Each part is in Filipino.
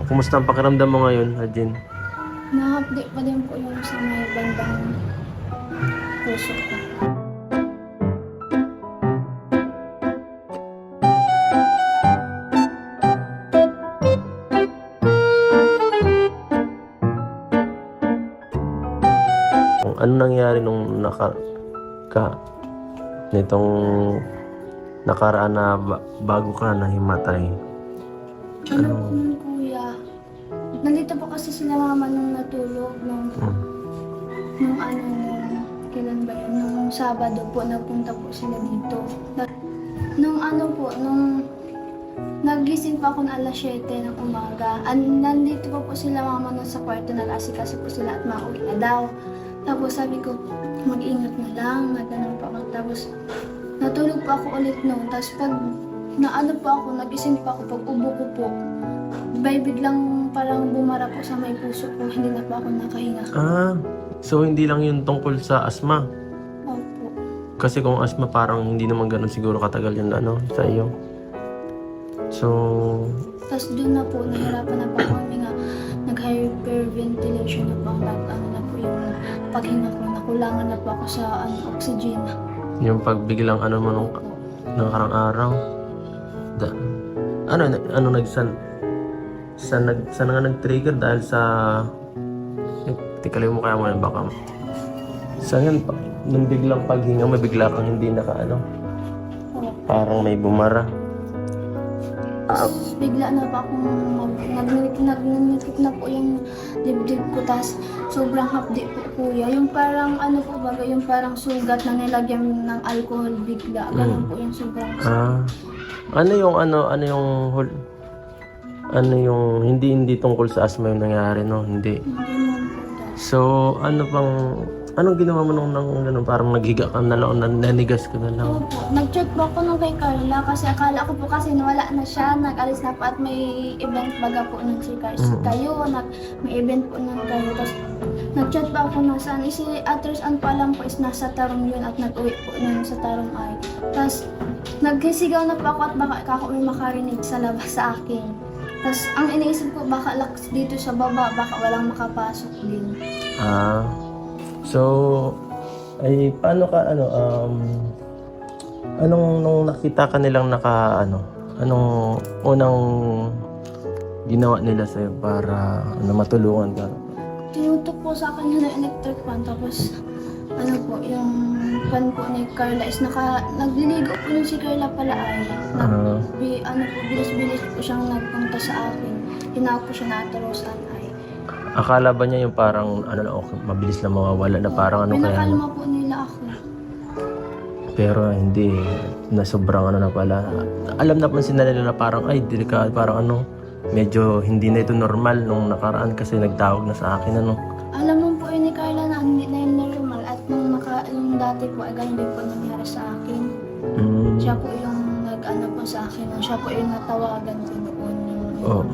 Kumusta ang pakiramdam mo ngayon, Arjen? Nakapdi pa din po yung sa may bandang puso ko. Ano nangyari nung nitong nakaraan na bago ka nahimatay? Ano po nun, kuya? Nandito po kasi sila mama nung natulog nung kailan ba yun? Nung Sabado po, nagpunta po sila dito. Nung nagising pa ako na alas 7 ng umaga. Nandito po sila mama nung sa kwarto, nag-asikaso po sila at mauwi na daw. Tapos sabi ko, mag-ingat na lang, nagano'n pa ako. Tapos natulog pa ako ulit noon. Tapos pag nagising pa ako, pag ubo ko po, biglang parang bumara po sa may puso ko, hindi na pa ako nakahinga. So hindi lang yun tungkol sa asma? Opo. Kasi kung asma parang hindi naman ganun siguro katagal yun sa iyo. So... Tapos doon na po, nahirapan na po ako huminga. Nag-hyperventilation na po ako. Na po yung paghinga ko. Nakulangan na po ako sa oxygen. Yung pagbiglang mo nung nakarang araw. Saan nga nag-trigger dahil sa... Tikali mo kaya mo yan baka. Saan yan? Nung biglang paghinga mo, bigla kang hindi parang may bumara. Bigla na pa akong nagninikip na po yung dibdib ko. Tas sobrang hapdi po, kuya. Yung parang yung parang sugat na nilagyan ng alcohol bigla. Ganun po yung sobrang hindi tungkol sa asthma yung nangyari, no? Hindi. So, anong ginawa mo nung ganun? Parang naghiga ka na lang, nanigas ka na lang. Opo. Nag-check po ako nung kay Carla kasi akala ko po kasi nawala na siya. Nag-alis na po at may event baga po nun si kayo. May event po nun kayo. Tapos nag-chat pa ako na saan. Si Atros ang palam po is nasa Tarong yun at nag-uwi po nun sa Tarong ay. Tapos nagsisigaw na po ako at baka ako may makarinig sa labas sa akin. Tapos ang iniisip ko baka dito sa baba, baka walang makapasok din. So, ay paano ka nung nakita ka nilang anong unang ginawa nila sa'yo para matulungan ka? Tinutok po sa akin ng electric fan, tapos yung fan po ni Carla is nagliligo po nun si Carla pala ay bilis-bilis po siyang nagpunta sa akin. Tinawag po siya na atarosan ay. Akala ba niya yung parang okay, mabilis na mawawala na parang pinakalma po nila ako. Pero hindi, na sobrang na pala. Alam na pansin na nila na parang delikado, parang medyo hindi na ito normal nung nakaraan kasi nagtawag na sa akin Alam mo po ni Carla na hindi na yung normal at nung dati po ay ganun din po nangyari sa akin. Siya po yung po sa akin, siya po yung natawagan ko noon.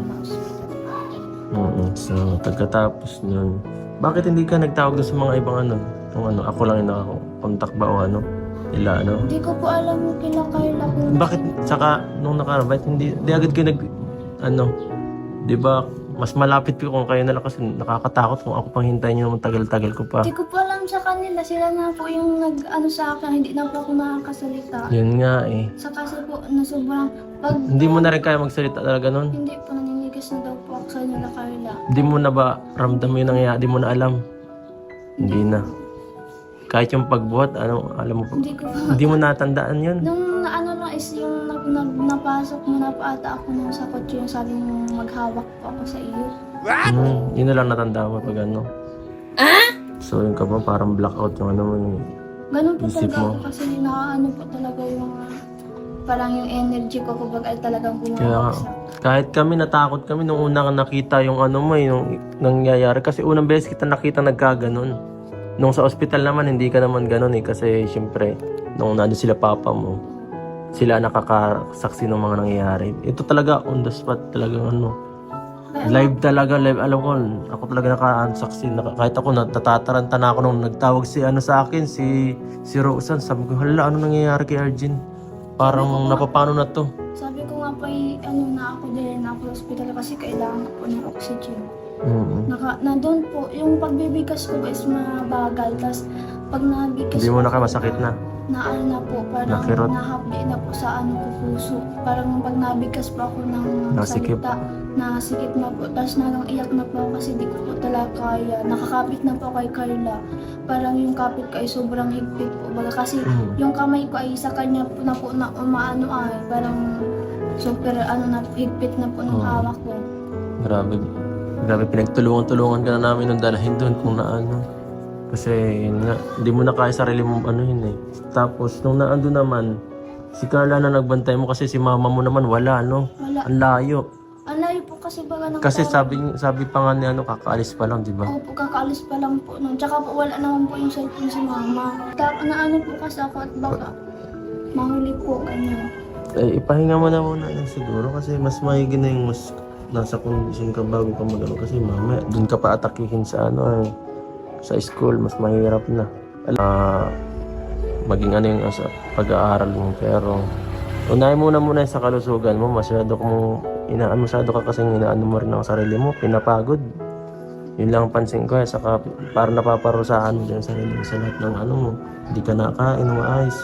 So, pagkatapos nun, bakit hindi ka nagtawag sa mga ibang ako lang yung nakakontak ba o Hindi ko po alam kila Carla kung... Bakit, saka, nung nakarabait, hindi agad kayo di ba, mas malapit ko kung kayo na lang kasi nakakatakot kung ako pang hintayin nyo naman tagal-tagal ko pa. Hindi ko po alam sa kanila, sila na po yung sa akin, hindi na po ako nakakasalita. Yun nga Sa kasi po, na sobrang... Hindi mo na rin kaya magsalita talaga nun? Hindi po, naninigas na daw po ako sa nila Carla. Hindi mo na ba ramdam mo yung nangyayari? Hindi mo na alam? Hindi na. Kahit yung pagbuhat, alam mo po? Hindi mo natandaan yun? Nung is yung napasok mo na pa ata ako nung sa kotse, yung sabi mo maghawak po ako sa iyo. Yun na lang natandaan mo pag So yun ka ba, parang blackout yung yung ganun po isip talaga mo. ako kasi po talaga yung parang yung energy ko kapag ay talagang Kaya bumabagsak. kahit kami natakot kami nung una nakita yung yung nangyayari kasi unang beses kita nakita nagkaganon. Nung sa ospital naman hindi ka naman ganon kasi syempre nung nandun sila papa mo sila nakakasaksi ng mga nangyayari. Ito talaga on the spot talagang live talaga, live. Alam ko, ako talaga nakasaksi. Kahit ako natataranta na ako nung nagtawag sa akin, si Rosan. Sabi ko, hala, ano nangyayari kay Arjen? Parang napapano na to. Sabi ko nga pa, na ako din, ako ospital kasi kailangan ko po ng oxygen. Mm. Nandun po, yung pagbibigas ko is mabagal. Tapos pag nabigas Hindi mo na ka masakit na. na ano na po, parang Nakirot. nahapdi na po sa ano ko puso. Parang pag nabigas pa ako ng Nasikip. salita, nasikip na po. Tapos nagang iyak na po ako kasi di ko po talaga kaya. Nakakapit na po kay Carla. Parang yung kapit ko ay sobrang higpit po. Baga kasi yung kamay ko ay sa kanya po na umaano ay parang super ano na higpit na po ng hawak ko. Grabe. Grabe, pinagtulungan-tulungan ka na namin nung dalahin doon kung naano. Kasi yun nga, hindi mo na kaya sarili mo ano yun eh. Tapos nung naando naman, si Carla na nagbantay mo kasi si mama mo naman wala, no? Wala. Ang layo. Ang layo po kasi baga ng Kasi parang- sabi pa nga ni ano, kakaalis pa lang, di ba? Opo, kakaalis pa lang po nun. Tsaka po wala naman po yung cellphone si mama. Naano po kasi ako at baka mahuli po ganyan. Eh, ipahinga mo na muna yan siguro kasi mas maigi na yung mas nasa kondisyon ka bago ka magano kasi mamaya dun ka pa atakihin sa ano eh, sa school, mas mahirap na. Maging ano yung sa pag-aaral mo pero unahin muna sa kalusugan mo, masyado ka kasing inaano mo rin ang sarili mo, pinapagod. Yun lang ang pansin ko saka para napaparusahan mo din ang sarili mo sa lahat ng ano mo, hindi ka nakain, maayos.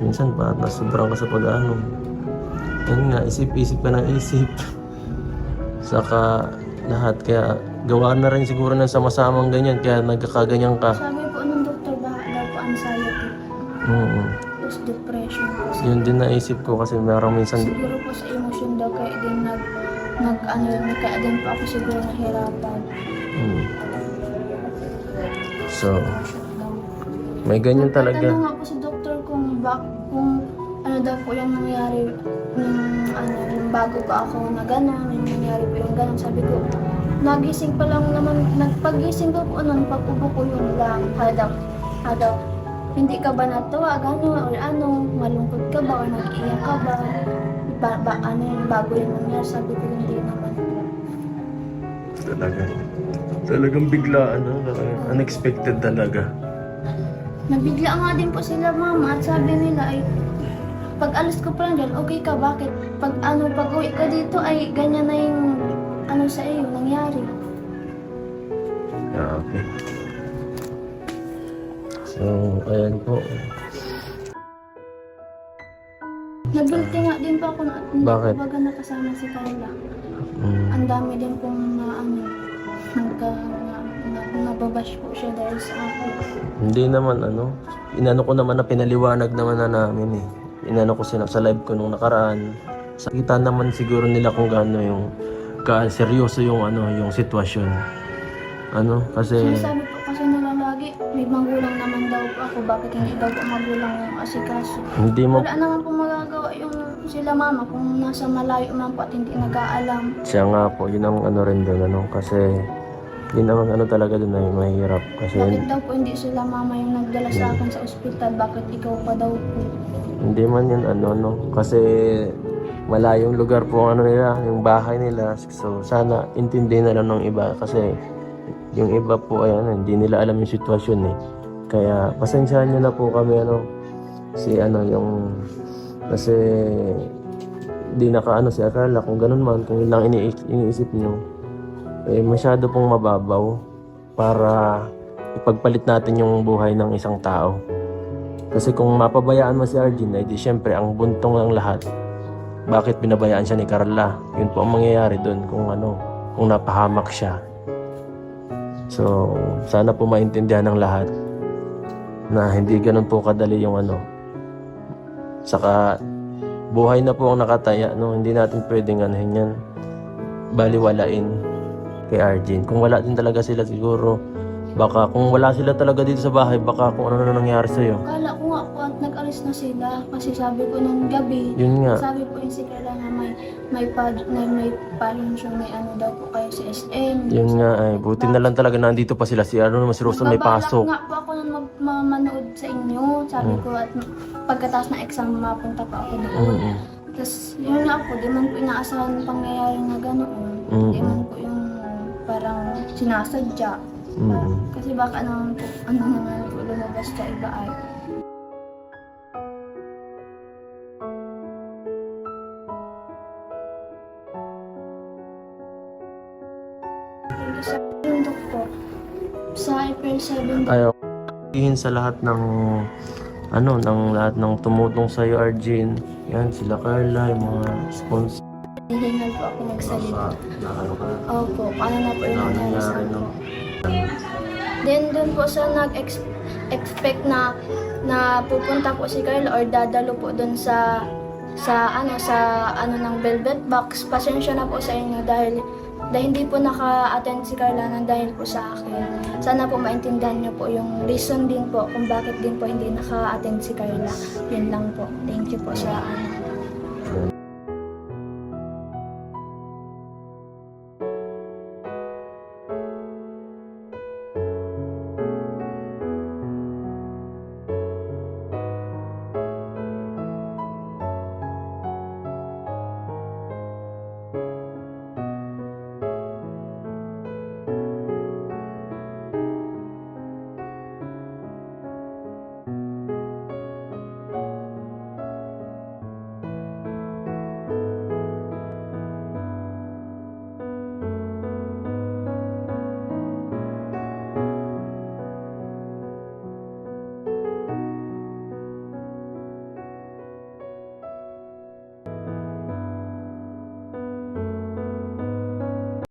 Minsan pa sobrang ka sa pag-ano. Yan nga, isip-isip ka ng isip. Saka lahat kaya gawa na rin siguro ng sama-samang ganyan kaya nagkakaganyan ka. Sabi po ng doktor, baka daw po anxiety. Tapos depression po. Yun din naisip ko kasi merong minsan Siguro po sa emotion daw kaya din kaya din po ako siguro nahirapan. So may ganyan talaga. Nagtatanong nga po sa doktor kung ano daw po yung nangyari yung bago pa ako na gano'n, yung nangyari po yung gano'n. Sabi ko, nagising pa lang naman, nagpagising ko po nun, pag-ubo ko yun lang. Hadaw, hindi ka ba natuwa, gano'n, or ano, malungkot ka ba, o nag-iyak ka ba, ano yung bago yung nangyari. Sabi ko, hindi naman po. Talagang biglaan, talagang unexpected talaga. Nabigla nga din po sila mama at sabi nila ay pag alis ko pa lang dyan, okay ka, bakit? Pag uwi ka dito ay ganyan na yung sa iyo nangyari. Okay. So, ayan po. Nabulti nga din po ako na Bakit? baga nakasama si Carla. Ang dami din pong nababash po siya dahil sa akin. Hindi naman inano ko naman na pinaliwanag naman na namin eh. Inano ko sa live ko nung nakaraan. Kita naman siguro nila kung gaano yung seryoso yung yung sitwasyon. Kasi Sinasabi po kasi nila lagi, may magulang naman daw po ako, bakit hindi daw po magulang yung asikaso. hindi mo Wala naman po magagawa yung sila mama kung nasa malayo man po at hindi nag-aalam. siya nga po, yun ang rin doon kasi yun ang talaga doon ay mahirap kasi Bakit daw po hindi sila mama yung nagdala sa akin sa ospital, bakit ikaw pa daw po? hindi man yun kasi malayong lugar po ang nila, yung bahay nila. So sana intindihin na lang ng iba kasi yung iba po ay hindi nila alam yung sitwasyon eh. Kaya pasensyahan niyo na po kami kasi di si Carla kung ganun man, kung yun lang iniisip niyo eh masyado pong mababaw para ipagpalit natin yung buhay ng isang tao. Kasi kung mapabayaan mo si Arjen, ay di syempre ang buntong ng lahat. Bakit binabayaan siya ni Carla? Yun po ang mangyayari doon kung napahamak siya. So, sana po maintindihan ng lahat na hindi ganun po kadali yung Saka, buhay na po ang nakataya, Hindi natin pwedeng yan. Baliwalain kay Arjen. Kung wala din talaga sila siguro, baka kung wala sila talaga dito sa bahay, baka kung ano na nangyari sa'yo. Kala ko nga po at nag-alis na sila kasi sabi ko nung gabi, Yun nga. sabi po yung si Carla na may palunsyon, may daw po kayo sa SM. Yun nga ay, buti na lang talaga nandito pa sila si si Rosa may pasok. Nagbabalak nga po ako nung manood sa inyo, sabi ko at pagkatapos ng exam mapunta pa ako doon. Tapos yun nga po, di man po inaasahan ng pangyayari na ganoon. Di man po yung parang sinasadya. Kasi baka naman po, naman po lumabas sa iba ay. Sa bundok po. Sa April 7 din. Ayaw. Sabihin sa lahat ng lahat ng tumutong sa iyo, Arjin. Yan, sila Carla, yung mga sponsor. Hihingal po ako magsalita. Opo, paano na po yung nangyari sa akin po. Then doon po sa nag-expect na pupunta po si Carla or dadalo po doon sa ng Velvet Box. Pasensya na po sa inyo dahil hindi po naka-attend si Carla nang dahil po sa akin. Sana po maintindihan niyo po yung reason din po kung bakit din po hindi naka-attend si Carla. Yun lang po. Thank you po sa